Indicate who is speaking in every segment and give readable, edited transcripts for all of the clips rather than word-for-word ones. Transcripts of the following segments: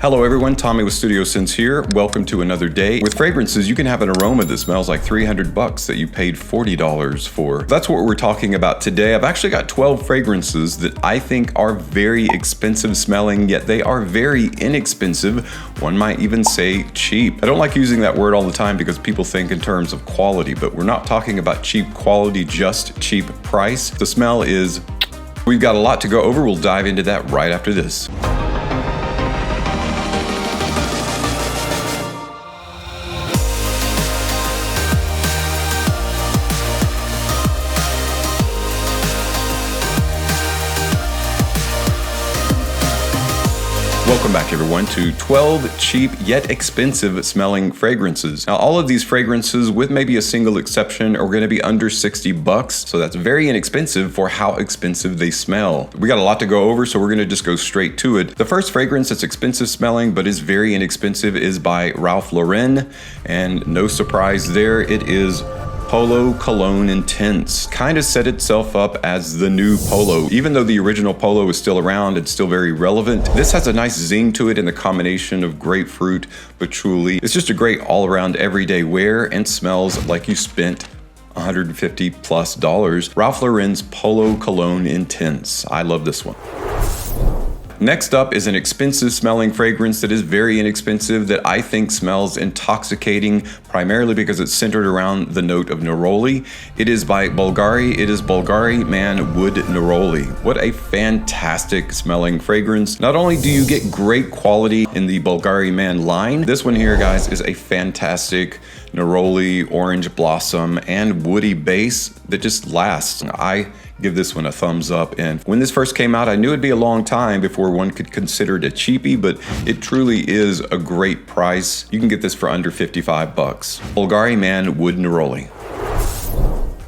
Speaker 1: Hello everyone, Tommy with Studio Sense here. Welcome to another day. With fragrances, you can have an aroma that smells like $300 that you paid $40 for. That's what we're talking about today. I've actually got 12 fragrances that I think are very expensive smelling, yet they are very inexpensive. One might even say cheap. I don't like using that word all the time because people think in terms of quality, but we're not talking about cheap quality, just cheap price. The smell is... We've got a lot to go over. We'll dive into that right after this. Welcome back everyone to 12 cheap yet expensive smelling fragrances. Now all of these fragrances, with maybe a single exception, are going to be under $60, so that's very inexpensive for how expensive they smell. We got a lot to go over, so we're going to just go straight to it. The first fragrance that's expensive smelling but is very inexpensive is by Ralph Lauren, and no surprise there, it is Polo Cologne Intense. Kind of set itself up as the new Polo. Even though the original Polo is still around, it's still very relevant. This has a nice zing to it in the combination of grapefruit, patchouli. It's just a great all-around everyday wear and smells like you spent $150+ Ralph Lauren's Polo Cologne Intense. I love this one. Next up is an expensive smelling fragrance that is very inexpensive that I think smells intoxicating, primarily because it's centered around the note of neroli. It is by Bulgari. It is Bulgari Man Wood Neroli. What a fantastic smelling fragrance. Not only do you get great quality in the Bulgari Man line, this one here, guys, is a fantastic neroli, orange blossom, and woody base that just lasts. I give this one a thumbs up, and when this first came out, I knew it'd be a long time before one could consider it a cheapie, but it truly is a great price. You can get this for under $55. Bulgari Man Wood Neroli.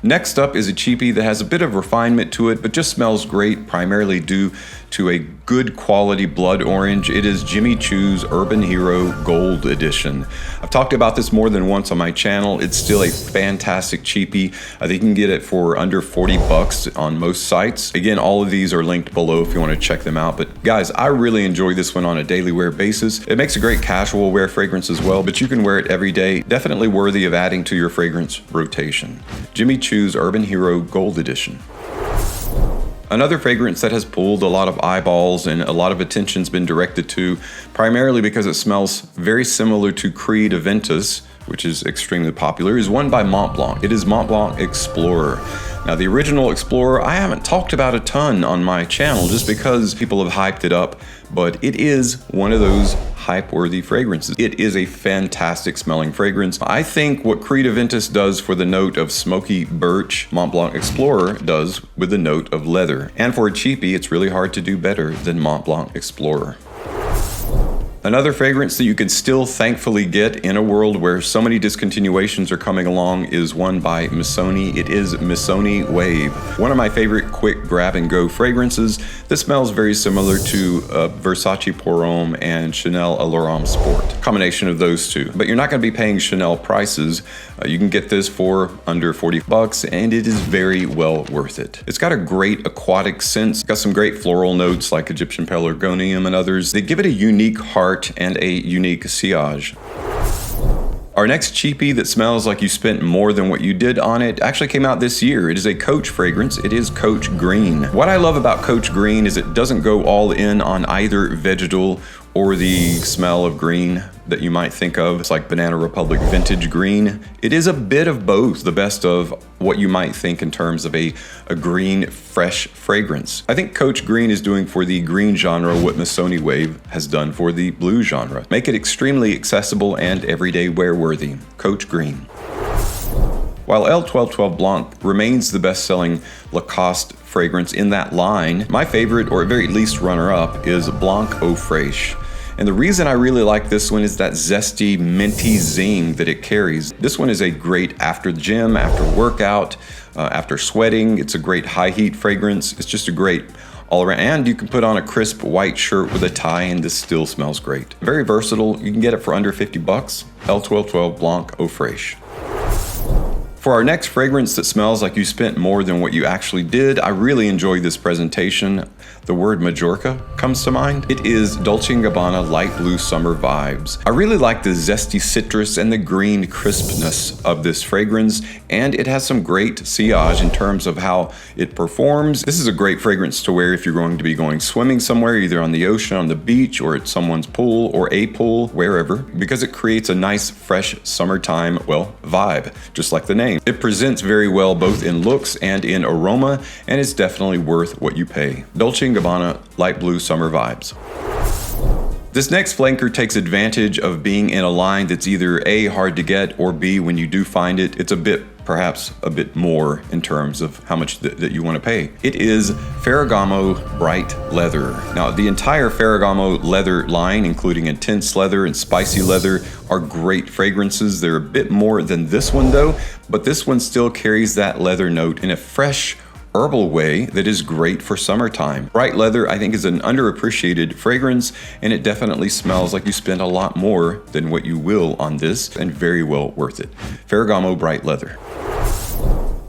Speaker 1: Next up is a cheapie that has a bit of refinement to it, but just smells great, primarily due to a good quality blood orange. It is Jimmy Choo's Urban Hero Gold Edition. I've talked about this more than once on my channel. It's still a fantastic cheapie. I think you can get it for under $40 on most sites. Again, all of these are linked below if you want to check them out. But guys, I really enjoy this one on a daily wear basis. It makes a great casual wear fragrance as well, but you can wear it every day. Definitely worthy of adding to your fragrance rotation. Jimmy Choo's Urban Hero Gold Edition. Another fragrance that has pulled a lot of eyeballs and a lot of attention's been directed to, primarily because it smells very similar to Creed Aventus, which is extremely popular, is one by Mont Blanc. It is Mont Blanc Explorer. Now the original Explorer, I haven't talked about a ton on my channel just because people have hyped it up, but it is one of those hype-worthy fragrances. It is a fantastic smelling fragrance. I think what Creed Aventus does for the note of smoky birch, Mont Blanc Explorer does with the note of leather. And for a cheapie, it's really hard to do better than Mont Blanc Explorer. Another fragrance that you can still thankfully get in a world where so many discontinuations are coming along is one by Missoni. It is Missoni Wave. One of my favorite quick grab and go fragrances. This smells very similar to Versace Pour Homme and Chanel Allure Homme Sport. Combination of those two. But you're not going to be paying Chanel prices. You can get this for under $40 and it is very well worth it. It's got a great aquatic scent. It's got some great floral notes like Egyptian pelargonium and others. They give it a unique heart and a unique sillage. Our next cheapie that smells like you spent more than what you did on it actually came out this year. It is a Coach fragrance. It is Coach Green. What I love about Coach Green is it doesn't go all in on either vegetal or the smell of green that you might think of. It's like Banana Republic Vintage Green. It is a bit of both, the best of what you might think in terms of a green, fresh fragrance. I think Coach Green is doing for the green genre what Missoni Wave has done for the blue genre. Make it extremely accessible and everyday wear worthy. Coach Green. While L1212 Blanc remains the best-selling Lacoste fragrance in that line, my favorite, or at very least runner-up, is Blanc Eau Fraiche. And the reason I really like this one is that zesty, minty zing that it carries. This one is a great after the gym, after workout, after sweating. It's a great high heat fragrance. It's just a great all around. And you can put on a crisp white shirt with a tie and this still smells great. Very versatile. You can get it for under $50. L1212 Blanc Eau Fraiche. For our next fragrance that smells like you spent more than what you actually did, I really enjoyed this presentation. the word Majorca comes to mind. It is Dolce & Gabbana Light Blue Summer Vibes. I really like the zesty citrus and the green crispness of this fragrance, and it has some great sillage in terms of how it performs. This is a great fragrance to wear if you're going to be going swimming somewhere, either on the ocean, on the beach, or at someone's pool, or a pool, wherever, because it creates a nice, fresh summertime, well, vibe, just like the name. It presents very well both in looks and in aroma, and it's definitely worth what you pay. Dolce & Gabbana Light Blue Summer Vibes. This next flanker takes advantage of being in a line that's either A, hard to get, or B, when you do find it, it's perhaps a bit more in terms of how much that you want to pay. It is Ferragamo Bright Leather. Now, the entire Ferragamo leather line, including intense leather and spicy leather, are great fragrances. They're a bit more than this one though, but this one still carries that leather note in a fresh, herbal way that is great for summertime. Bright Leather, I think, is an underappreciated fragrance, and it definitely smells like you spend a lot more than what you will on this, and very well worth it. Ferragamo Bright Leather.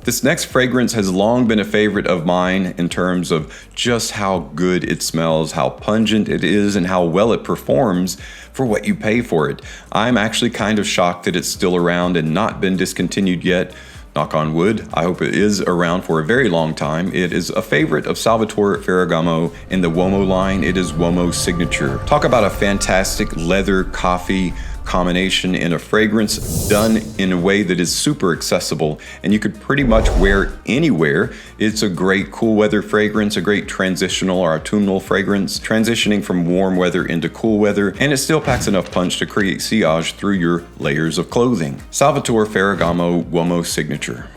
Speaker 1: This next fragrance has long been a favorite of mine in terms of just how good it smells, how pungent it is, and how well it performs for what you pay for it. I'm actually kind of shocked that it's still around and not been discontinued yet. Knock on wood, I hope it is around for a very long time. It is a favorite of Salvatore Ferragamo in the Uomo line. It is Uomo Signature. Talk about a fantastic leather coffee combination in a fragrance done in a way that is super accessible and you could pretty much wear anywhere. It's a great cool weather fragrance, a great transitional or autumnal fragrance, transitioning from warm weather into cool weather, and it still packs enough punch to create sillage through your layers of clothing. Salvatore Ferragamo Uomo Signature.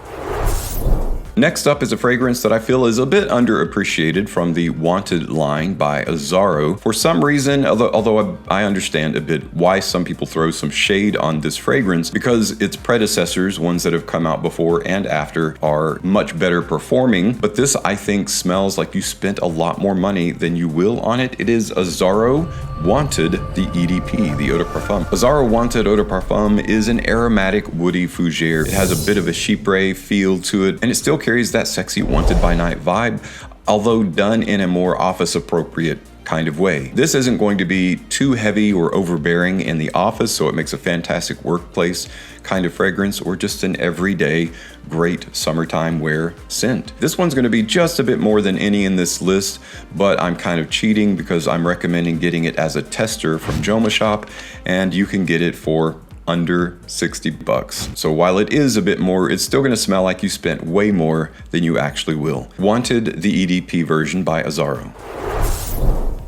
Speaker 1: Next up is a fragrance that I feel is a bit underappreciated from the Wanted line by Azzaro. For some reason, although I understand a bit why some people throw some shade on this fragrance, because its predecessors, ones that have come out before and after, are much better performing. But this, I think, smells like you spent a lot more money than you will on it. It is Azzaro Wanted, the EDP, the Eau de Parfum. Azzaro Wanted Eau de Parfum is an aromatic woody fougere. It has a bit of a chypre feel to it, and it still carries that sexy Wanted by Night vibe, although done in a more office appropriate kind of way. This isn't going to be too heavy or overbearing in the office, so it makes a fantastic workplace kind of fragrance, or just an everyday great summertime wear scent. This one's going to be just a bit more than any in this list, but I'm kind of cheating because I'm recommending getting it as a tester from Joma Shop, and you can get it for under 60 bucks. So while it is a bit more, it's still gonna smell like you spent way more than you actually will. Wanted, the EDP version by Azzaro.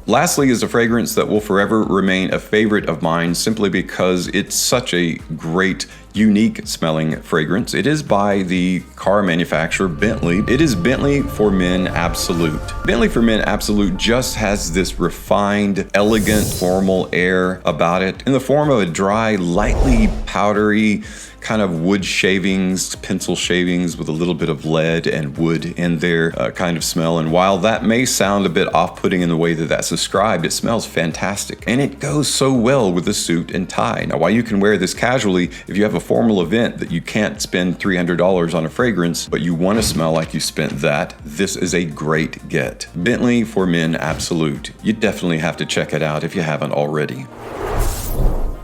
Speaker 1: Lastly is a fragrance that will forever remain a favorite of mine simply because it's such a great, unique smelling fragrance. It is by the car manufacturer Bentley. It is Bentley for Men Absolute. Bentley for Men Absolute just has this refined, elegant, formal air about it in the form of a dry, lightly powdery, kind of wood shavings, pencil shavings with a little bit of lead and wood in there kind of smell. And while that may sound a bit off-putting in the way that that's described, it smells fantastic. And it goes so well with a suit and tie. Now, while you can wear this casually, if you have a formal event that you can't spend $300 on a fragrance, but you want to smell like you spent that, this is a great get. Bentley for Men Absolute. You definitely have to check it out if you haven't already.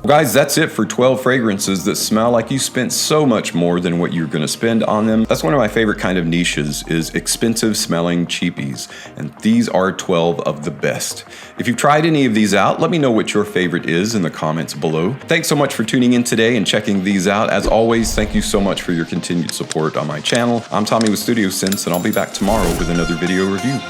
Speaker 1: Well, guys, that's it for 12 fragrances that smell like you spent so much more than what you're going to spend on them. That's one of my favorite kind of niches, is expensive smelling cheapies. And these are 12 of the best. If you've tried any of these out, let me know what your favorite is in the comments below. Thanks so much for tuning in today and checking these out. As always, thank you so much for your continued support on my channel. I'm Tommy with Studio Sense, and I'll be back tomorrow with another video review.